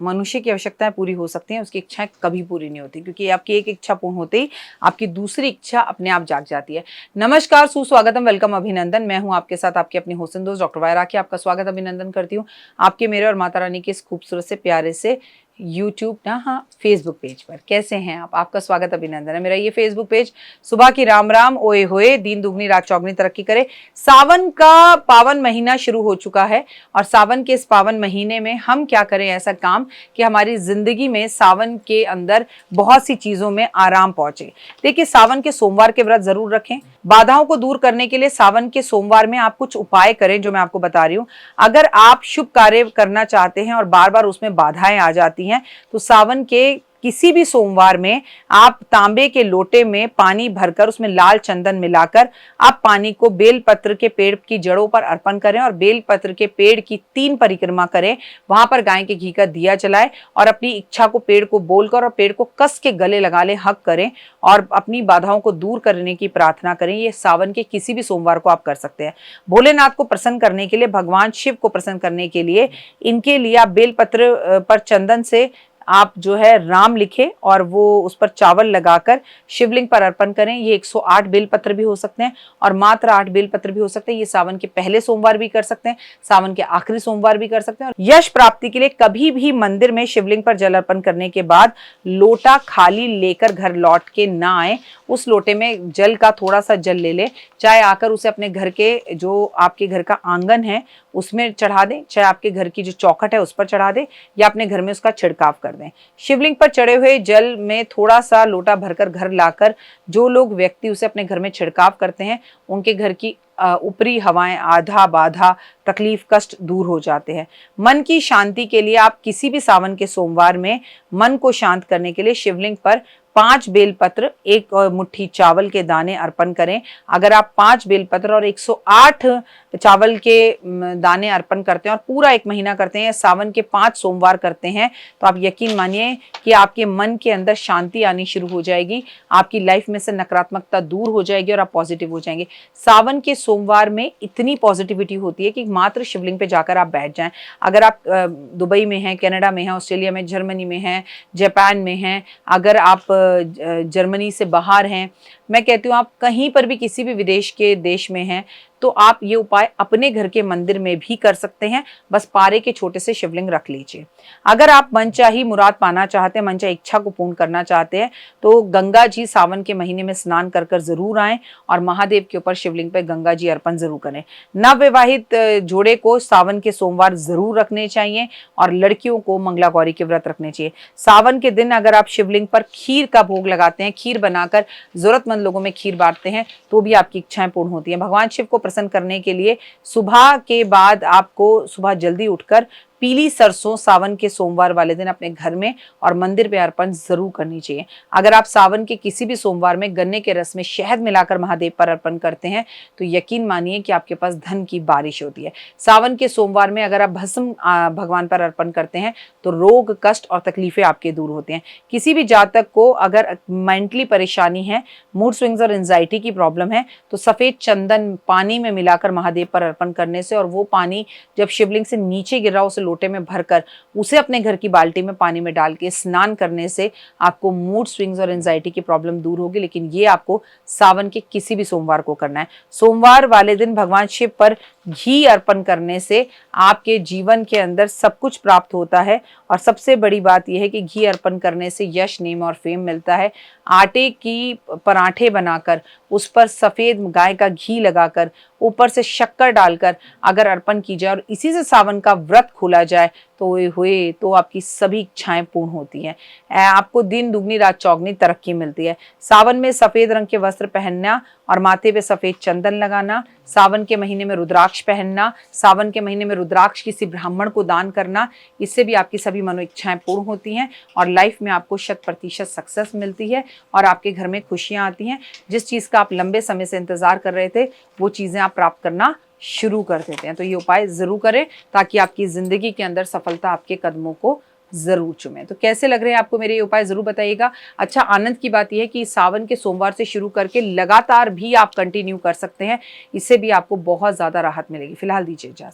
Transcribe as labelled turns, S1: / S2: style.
S1: मनुष्य की आवश्यकताएं पूरी हो सकती हैं, उसकी इच्छाएं कभी पूरी नहीं होती, क्योंकि आपकी एक इच्छा पूर्ण होते ही आपकी दूसरी इच्छा अपने आप जाग जाती है। नमस्कार, सुस्वागतम, वेलकम, अभिनंदन। मैं हूं आपके साथ आपकी अपनी होस्ट दोस्त डॉक्टर वायरा की आपका स्वागत अभिनंदन करती हूं आपके, मेरे और माता रानी के इस खूबसूरत से प्यारे से यूट्यूब ना, हाँ, फेसबुक पेज पर। कैसे हैं आप? आपका स्वागत अभिनंदन है। मेरा ये फेसबुक पेज सुबह की राम राम, ओए होए, दिन दुगनी रात चौगनी तरक्की करे। सावन का पावन महीना शुरू हो चुका है और सावन के इस पावन महीने में हम क्या करें ऐसा काम कि हमारी जिंदगी में सावन के अंदर बहुत सी चीजों में आराम पहुंचे। देखिए, सावन के सोमवार के व्रत जरूर रखें। बाधाओं को दूर करने के लिए सावन के सोमवार में आप कुछ उपाय करें जो मैं आपको बता रही हूं। अगर आप शुभ कार्य करना चाहते हैं और बार बार उसमें बाधाएं आ जाती हैं, तो सावन के किसी भी सोमवार में आप तांबे के लोटे में पानी भरकर उसमें लाल चंदन मिलाकर आप पानी को बेलपत्र के पेड़ की जड़ों पर अर्पण करें और बेलपत्र के पेड़ की 3 परिक्रमा करें। वहां पर गाय के घी का दिया जलाएं और अपनी इच्छा को पेड़ को बोलकर और पेड़ को कस के गले लगा लें, हक करें और अपनी बाधाओं को दूर करने की प्रार्थना करें। ये सावन के किसी भी सोमवार को आप कर सकते हैं। भोलेनाथ को प्रसन्न करने के लिए, भगवान शिव को प्रसन्न करने के लिए, इनके लिए आप बेलपत्र पर चंदन से आप जो है राम लिखे और वो उस पर चावल लगाकर शिवलिंग पर अर्पण करें। ये 108 बेलपत्र भी हो सकते हैं और मात्र 8 बेलपत्र भी हो सकते हैं। ये सावन के पहले सोमवार भी कर सकते हैं, सावन के आखिरी सोमवार भी कर सकते हैं। और यश प्राप्ति के लिए कभी भी मंदिर में शिवलिंग पर जल अर्पण करने के बाद लोटा खाली लेकर घर लौट के ना आए। उस लोटे में जल का थोड़ा सा जल ले ले, चाहे आकर उसे अपने घर के, जो आपके घर का आंगन है उसमें चढ़ा दें, चाहे आपके घर की जो चौखट है उस पर चढ़ा दें या अपने घर में उसका छिड़काव कर दें। शिवलिंग पर चढ़े हुए जल में थोड़ा सा लोटा भरकर घर लाकर जो लोग व्यक्ति उसे अपने घर में छिड़काव करते हैं, उनके घर की ऊपरी हवाएं, आधा बाधा, तकलीफ, कष्ट दूर हो जाते हैं। मन की शांति के लिए आप किसी भी सावन के सोमवार में मन को शांत करने के लिए शिवलिंग पर 5 बेलपत्र, 1 मुट्ठी चावल के दाने अर्पण करें। अगर आप 5 बेलपत्र और 108 चावल के दाने अर्पण करते हैं और पूरा 1 महीना करते हैं, सावन के 5 सोमवार करते हैं, तो आप यकीन मानिए कि आपके मन के अंदर शांति आनी शुरू हो जाएगी, आपकी लाइफ में से नकारात्मकता दूर हो जाएगी और आप पॉजिटिव हो जाएंगे। सावन के सोमवार में इतनी पॉजिटिविटी होती है कि मात्र शिवलिंग पे जाकर आप बैठ जाएं। अगर आप दुबई में हैं, कनाडा में हैं, ऑस्ट्रेलिया में, जर्मनी में हैं, जापान में हैं, अगर आप जर्मनी से बाहर हैं, मैं कहती हूँ आप कहीं पर भी किसी भी विदेश के देश में हैं, तो आप ये उपाय अपने घर के मंदिर में भी कर सकते हैं। बस पारे के छोटे से शिवलिंग रख लीजिए। अगर आप मनचाही मुराद पाना चाहते हैं, मनचाही इच्छा को पूर्ण करना चाहते हैं, तो गंगा जी सावन के महीने में स्नान कर कर जरूर आएं और महादेव के ऊपर शिवलिंग पर गंगा जी अर्पण जरूर करें। नवविवाहित जोड़े को सावन के सोमवार जरूर रखने चाहिए और लड़कियों को मंगला गौरी के व्रत रखने चाहिए। सावन के दिन अगर आप शिवलिंग पर खीर का भोग लगाते हैं, खीर बनाकर जरूरतमंद लोगों में खीर बांटते हैं, तो भी आपकी इच्छाएं पूर्ण होती हैं। भगवान शिव को प्रसन्न करने के लिए सुबह के बाद आपको सुबह जल्दी उठकर पीली सरसों सावन के सोमवार वाले दिन अपने घर में और मंदिर पे अर्पण जरूर करनी चाहिए। अगर आप सावन के किसी भी सोमवार में गन्ने के रस में शहद मिलाकर महादेव पर अर्पण करते हैं, तो यकीन मानिए कि आपके पास धन की बारिश होती है। सावन के सोमवार में अगर आप भस्म भगवान पर अर्पण करते हैं, तो रोग, कष्ट और तकलीफें आपके दूर होते हैं। किसी भी जातक को अगर मेंटली परेशानी है, मूड स्विंग्स और एंजाइटी की प्रॉब्लम है, तो सफेद चंदन पानी में मिलाकर महादेव पर अर्पण करने से, और वो पानी जब शिवलिंग से नीचे गिर रहा हो उसे लोटे में भरकर उसे अपने घर की बाल्टी में पानी में डाल के स्नान करने से आपको मूड स्विंग्स और एंजाइटी की प्रॉब्लम दूर होगी। लेकिन ये आपको सावन के किसी भी सोमवार को करना है। सोमवार वाले दिन भगवान शिव पर घी अर्पण करने से आपके जीवन के अंदर सब कुछ प्राप्त होता है और सबसे बड़ी बात यह है कि घी अर्पण करने से यश, नेम और फेम मिलता है। आटे की पराठे बनाकर उस पर सफेद गाय का घी लगाकर ऊपर से शक्कर डालकर अगर अर्पण की जाए और इसी से सावन का व्रत खोला जाए, तो हुए तो आपकी सभी इच्छाएं पूर्ण होती हैं। आपको दिन दुगनी रात चौगनी तरक्की मिलती है। सावन में सफेद रंग के वस्त्र पहनना और माथे पे सफेद चंदन लगाना, सावन के महीने में रुद्राक्ष पहनना, सावन के महीने में रुद्राक्ष किसी ब्राह्मण को दान करना, इससे भी आपकी सभी मनो इच्छाएं पूर्ण होती हैं और लाइफ में आपको 100% सक्सेस मिलती है और आपके घर में खुशियां आती हैं। जिस चीज़ का आप लंबे समय से इंतजार कर रहे थे, वो चीज़ें आप प्राप्त करना शुरू कर देते हैं। तो ये उपाय जरूर करें ताकि आपकी जिंदगी के अंदर सफलता आपके कदमों को जरूर चुमे। तो कैसे लग रहे हैं आपको मेरे ये उपाय, जरूर बताइएगा। अच्छा, आनंद की बात यह है कि सावन के सोमवार से शुरू करके लगातार भी आप कंटिन्यू कर सकते हैं, इससे भी आपको बहुत ज्यादा राहत मिलेगी। फिलहाल दीजिए इजाजत।